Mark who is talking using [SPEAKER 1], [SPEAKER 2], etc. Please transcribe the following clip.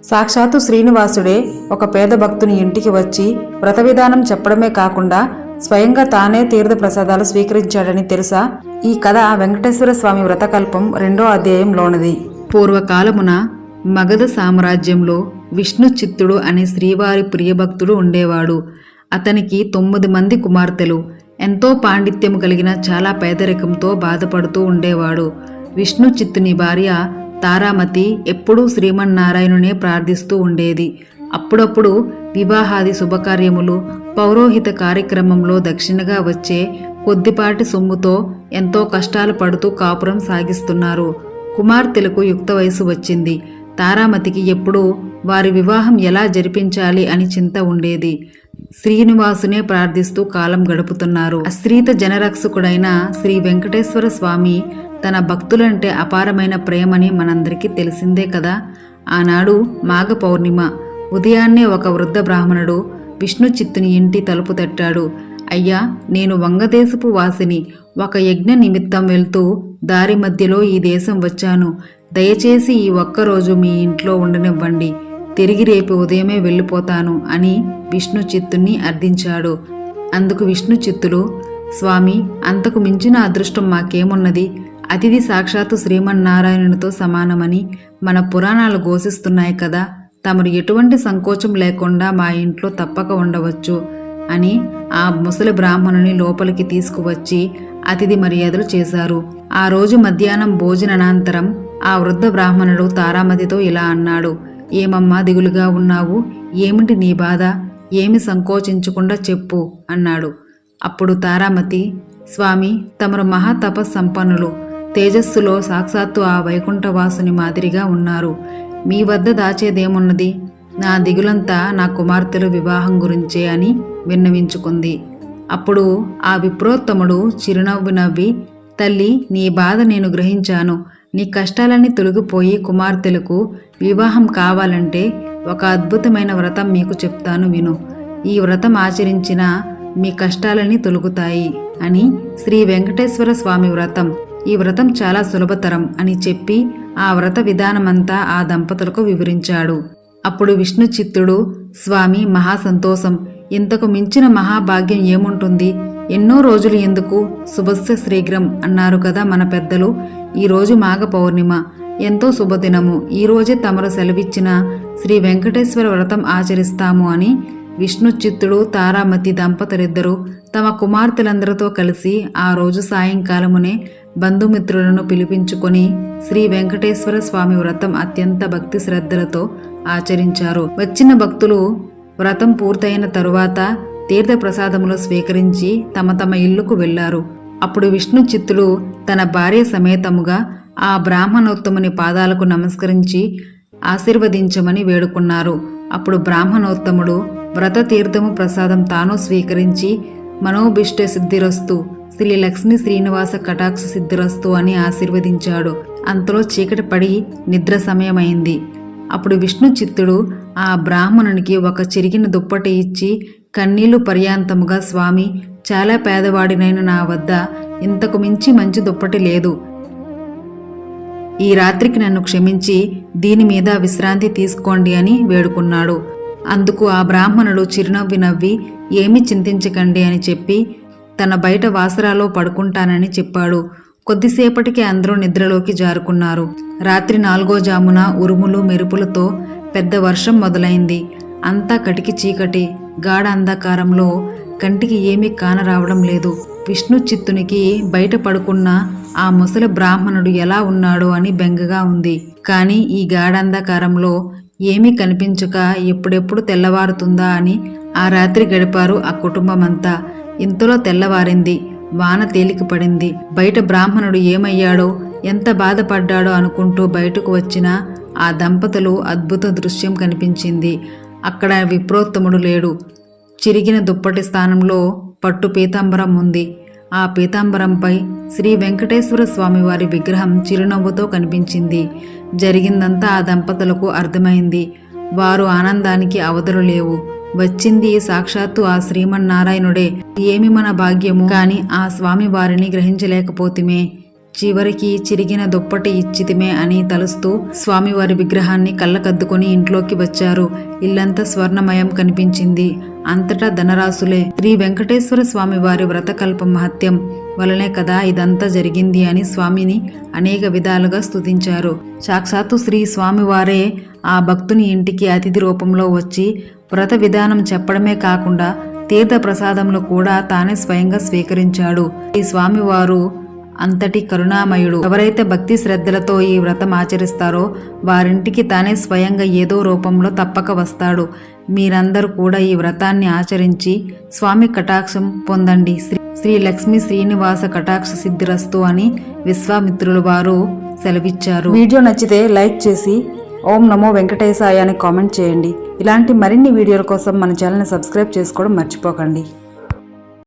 [SPEAKER 1] సాక్షాత్తు శ్రీనివాసుడే ఒక పేద భక్తుని ఇంటికి వచ్చి వ్రత విధానం చెప్పడమే కాకుండా స్వయంగా తానే తీర్థ ప్రసాదాలు స్వీకరించాడని తెలుసా? ఈ కథ వెంకటేశ్వర స్వామి వ్రతకల్పం 2వ అధ్యాయంలోనిది. పూర్వకాలమున మగధ సామ్రాజ్యంలో విష్ణు చిత్తుడు అనే శ్రీవారి ప్రియభక్తుడు ఉండేవాడు. అతనికి 9 మంది కుమార్తెలు. ఎంతో పాండిత్యము కలిగిన చాలా పేదరికంతో బాధపడుతూ ఉండేవాడు. విష్ణు చిత్తుని భార్య తారామతి ఎప్పుడూ శ్రీమన్నారాయణునే ప్రార్థిస్తూ ఉండేది. అప్పుడప్పుడు వివాహాది శుభకార్యములు, పౌరోహిత కార్యక్రమంలో దక్షిణగా వచ్చే కొద్దిపాటి సొమ్ముతో ఎంతో కష్టాలు పడుతూ కాపురం సాగిస్తున్నారు. కుమార్తెలకు యుక్త వయసు వచ్చింది. తారామతికి ఎప్పుడూ వారి వివాహం ఎలా జరిపించాలి అని చింత ఉండేది. శ్రీనివాసునే ప్రార్థిస్తూ కాలం గడుపుతున్నారు. అశ్రీత జనరక్షకుడైన శ్రీ వెంకటేశ్వర స్వామి తన భక్తులంటే అపారమైన ప్రేమని మనందరికీ తెలిసిందే కదా. ఆనాడు మాఘ పౌర్ణిమ. ఉదయాన్నే ఒక వృద్ధ బ్రాహ్మణుడు విష్ణు చిత్తుని ఇంటి తలుపు తట్టాడు. అయ్యా, నేను వంగదేశపు వాసిని. ఒక యజ్ఞ నిమిత్తం వెళ్తూ దారి మధ్యలో ఈ దేశం వచ్చాను. దయచేసి ఈ ఒక్కరోజు మీ ఇంట్లో ఉండనివ్వండి. తిరిగి రేపు ఉదయమే వెళ్ళిపోతాను అని విష్ణు చిత్తుని అర్థించాడు. అందుకు విష్ణు చిత్తులు, స్వామి, అంతకు మించిన అదృష్టం మాకేమున్నది? అతిథి సాక్షాత్తు శ్రీమన్నారాయణునితో సమానమని మన పురాణాలు ఘోషిస్తున్నాయి కదా. తమరు ఎటువంటి సంకోచం లేకుండా మా ఇంట్లో తప్పక ఉండవచ్చు అని ఆ ముసలి బ్రాహ్మణుని లోపలికి తీసుకువచ్చి అతిథి మర్యాదలు చేశారు. ఆ రోజు మధ్యాహ్నం భోజనానంతరం ఆ వృద్ధ బ్రాహ్మణుడు తారామతితో ఇలా అన్నాడు. ఏమమ్మా దిగులుగా ఉన్నావు? ఏమిటి నీ బాధ? ఏమి సంకోచించకుండా చెప్పు అన్నాడు. అప్పుడు తారామతి, స్వామి, తమరు మహాతపస్సంపన్నులు. తేజస్సులో సాక్షాత్తు ఆ వైకుంఠవాసుని మాదిరిగా ఉన్నారు. మీ వద్ద దాచేదేమున్నది? నా దిగులంతా నా కుమార్తెలు వివాహం గురించే అని విన్నవించుకుంది. అప్పుడు ఆ విప్రోత్తముడు చిరునవ్వు నవ్వి, తల్లి, నీ బాధ నేను గ్రహించాను. నీ కష్టాలన్నీ తొలగిపోయి కుమార్తెలకు వివాహం కావాలంటే ఒక అద్భుతమైన వ్రతం మీకు చెప్తాను, విను. ఈ వ్రతం ఆచరించిన మీ కష్టాలన్నీ తొలగుతాయి అని శ్రీ వెంకటేశ్వర స్వామి వ్రతం. ఈ వ్రతం చాలా సులభతరం అని చెప్పి ఆ వ్రత విధానమంతా ఆ దంపతులకు వివరించాడు. అప్పుడు విష్ణు చిత్తుడు, స్వామి, మహాసంతోషం. ఇంతకు మించిన మహాభాగ్యం ఏముంటుంది? ఎన్నో రోజులు ఎందుకు? శుభస్య శ్రీఘ్రం అన్నారు కదా మన పెద్దలు. ఈరోజు మాఘ పౌర్ణిమ, ఎంతో శుభదినము. ఈరోజే తమరు సెలవిచ్చిన శ్రీ వెంకటేశ్వర వ్రతం ఆచరిస్తాము అని విష్ణు చిత్తుడు, తారామతి దంపతులిద్దరూ తమ కుమార్తెలందరితో కలిసి ఆ రోజు సాయంకాలమునే బంధుమిత్రులను పిలిపించుకొని శ్రీ వెంకటేశ్వర స్వామి వ్రతం అత్యంత భక్తి శ్రద్ధలతో ఆచరించారు. వచ్చిన భక్తులు వ్రతం పూర్తయిన తరువాత తీర్థ ప్రసాదములు స్వీకరించి తమ తమ ఇళ్లకు వెళ్లారు. అప్పుడు విష్ణు చిత్తుడు తన భార్య సమేతముగా ఆ బ్రాహ్మణోత్తముని పాదాలకు నమస్కరించి ఆశీర్వదించమని వేడుకున్నారు. అప్పుడు బ్రాహ్మణోత్తముడు వ్రత తీర్థము ప్రసాదం తాను స్వీకరించి మనోభిష్ట సిద్ధిరస్తు, శ్రీ లక్ష్మీ శ్రీనివాస కటాక్ష సిద్ధిరస్తు అని ఆశీర్వదించాడు. అంతలో చీకటి పడి నిద్ర సమయమైంది. అప్పుడు విష్ణు చిత్తుడు ఆ బ్రాహ్మణునికి ఒక చిరిగిన దుప్పటి ఇచ్చి కన్నీళ్లు పర్యాంతముగా, స్వామి, చాలా పేదవాడినైన నా వద్ద ఇంతకు మించి మంచి దుప్పటి లేదు. ఈ రాత్రికి నన్ను క్షమించి దీని మీద విశ్రాంతి తీసుకోండి అని వేడుకున్నాడు. అందుకు ఆ బ్రాహ్మణుడు చిరునవ్వి నవ్వి, ఏమీ చింతించకండి అని చెప్పి తన బయట వాసరాలో పడుకుంటానని చెప్పాడు. కొద్దిసేపటికి అందరూ నిద్రలోకి జారుకున్నారు. రాత్రి 4వ జామున ఉరుములు మెరుపులతో పెద్ద వర్షం మొదలైంది. అంతా కటికి చీకటి, గాఢ అంధకారంలో కంటికి ఏమీ కానరావడం లేదు. విష్ణు చిత్తునికి బయట పడుకున్న ఆ ముసలి బ్రాహ్మణుడు ఎలా ఉన్నాడో అని బెంగగా ఉంది. కానీ ఈ గాఢంధకారంలో ఏమీ కనిపించక ఎప్పుడెప్పుడు తెల్లవారుతుందా అని ఆ రాత్రి గడిపారు ఆ కుటుంబమంతా. ఇంతలో తెల్లవారింది. వాన తేలిక పడింది. బయట బ్రాహ్మణుడు ఏమయ్యాడో, ఎంత బాధపడ్డాడో అనుకుంటూ బయటకు వచ్చిన ఆ దంపతులు అద్భుత దృశ్యం కనిపించింది. అక్కడ విప్రోత్తముడు లేడు. చిరిగిన దుప్పటి స్థానంలో పట్టు పీతాంబరం ఉంది. ఆ పీతాంబరంపై శ్రీ వెంకటేశ్వర స్వామి వారి విగ్రహం చిరునవ్వుతో కనిపించింది. జరిగిందంతా ఆ దంపతులకు అర్థమైంది. వారు ఆనందానికి అవధులు లేవు. వచ్చింది సాక్షాత్తు ఆ శ్రీమన్నారాయణుడే. ఏమి మన భాగ్యము! కాని ఆ స్వామి వారిని గ్రహించలేకపోతిమే. చివరికి చిరిగిన దుప్పటి ఇచ్చితిమే అని తలుస్తూ స్వామివారి విగ్రహాన్ని కళ్ళకద్దుకొని ఇంట్లోకి వచ్చారు. ఇల్లంతా స్వర్ణమయం కనిపించింది. అంతటా ధనరాశులే. శ్రీ వెంకటేశ్వర స్వామివారి వ్రతకల్ప మహత్యం వలనే కదా ఇదంతా జరిగింది అని స్వామిని అనేక విధాలుగా స్తుతించారు. సాక్షాత్తు శ్రీ స్వామివారే ఆ భక్తుని ఇంటికి అతిథి రూపంలో వచ్చి వ్రత విధానం చెప్పడమే కాకుండా తీర్థ ప్రసాదములు కూడా తానే స్వయంగా స్వీకరించాడు. ఈ స్వామివారు అంతటి కరుణామయుడు. ఎవరైతే భక్తి శ్రద్ధలతో ఈ వ్రతం ఆచరిస్తారో వారింటికి తానే స్వయంగా ఏదో రూపంలో తప్పక వస్తాడు. మీరందరూ కూడా ఈ వ్రతాన్ని ఆచరించి స్వామి కటాక్షం పొందండి. శ్రీ లక్ష్మీ శ్రీనివాస కటాక్ష సిద్ధిరస్తు అని విశ్వామిత్రుల వారు సెలవిచ్చారు. వీడియో నచ్చితే లైక్ చేసి ఓం నమో వెంకటేశాయ అని కామెంట్ చేయండి. ఇలాంటి మరిన్ని వీడియోల కోసం మన ఛానల్ని సబ్స్క్రైబ్ చేసుకోవడం మర్చిపోకండి.